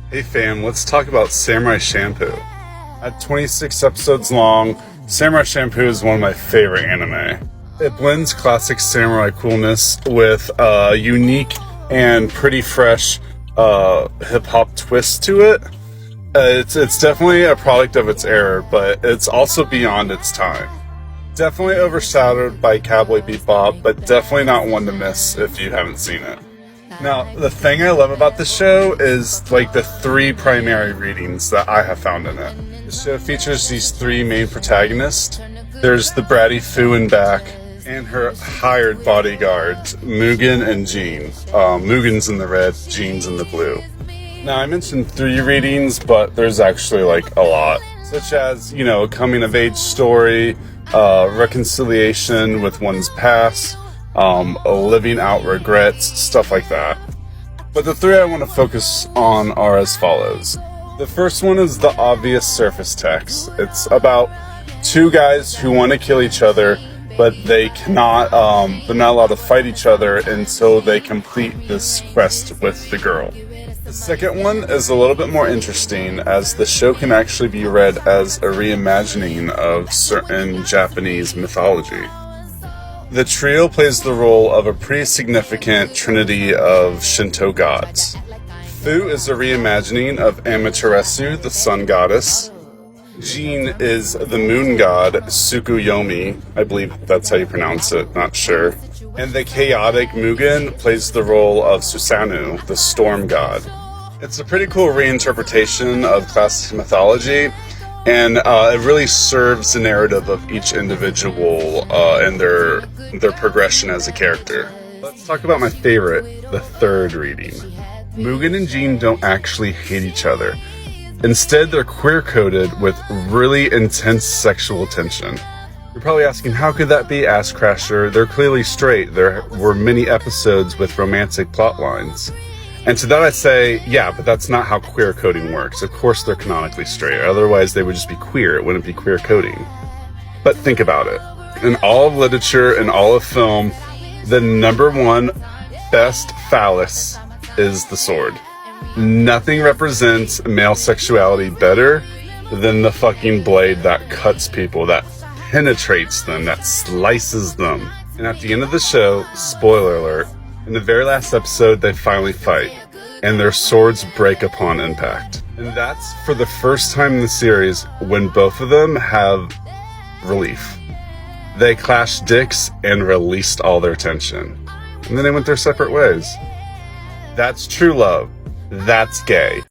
Hey fam, let's talk about Samurai Champloo. At 26 episodes long, Samurai Champloo is one of my favorite anime. It blends classic samurai coolness with a unique and pretty fresh hip-hop twist to it. It's definitely a product of its era, but it's also beyond its time. Definitely overshadowed by Cowboy Bebop, but definitely not one to miss if you haven't seen it. Now, the thing I love about the show is like the three primary readings that I have found in it. The show features these three main protagonists. There's the bratty Fu in back, and her hired bodyguards, Mugen and Jean. Mugen's in the red, Jean's in the blue. Now, I mentioned three readings, but there's actually like a lot. Such as, a coming of age story, reconciliation with one's past, living out regrets, stuff like that. But the three I want to focus on are as follows. The first one is the obvious surface text. It's about two guys who want to kill each other, but they cannot, they're not allowed to fight each other until they complete this quest with the girl. The second one is a little bit more interesting, as the show can actually be read as a reimagining of certain Japanese mythology. The trio plays the role of a pretty significant trinity of Shinto gods. Fu is a reimagining of Amaterasu, the sun goddess. Jean is the moon god, Tsukuyomi. I believe that's how you pronounce it, not sure. And the chaotic Mugen plays the role of Susanoo, the storm god. It's a pretty cool reinterpretation of classic mythology, and it really serves the narrative of each individual and their progression as a character. Let's talk about my favorite, the third reading. Mugen and Jean don't actually hate each other. Instead, they're queer-coded with really intense sexual tension. You're probably asking, how could that be, Ass Crasher? They're clearly straight. There were many episodes with romantic plot lines. And to that I say, yeah, but that's not how queer coding works. Of course they're canonically straight, otherwise they would just be queer. It wouldn't be queer coding. But think about it. In all of literature and all of film, the number one best phallus is the sword. Nothing represents male sexuality better than the fucking blade that cuts people, that penetrates them, that slices them. And at the end of the show, spoiler alert, in the very last episode, they finally fight, and their swords break upon impact. And that's for the first time in the series when both of them have relief. They clashed dicks and released all their tension. And then they went their separate ways. That's true love. That's gay.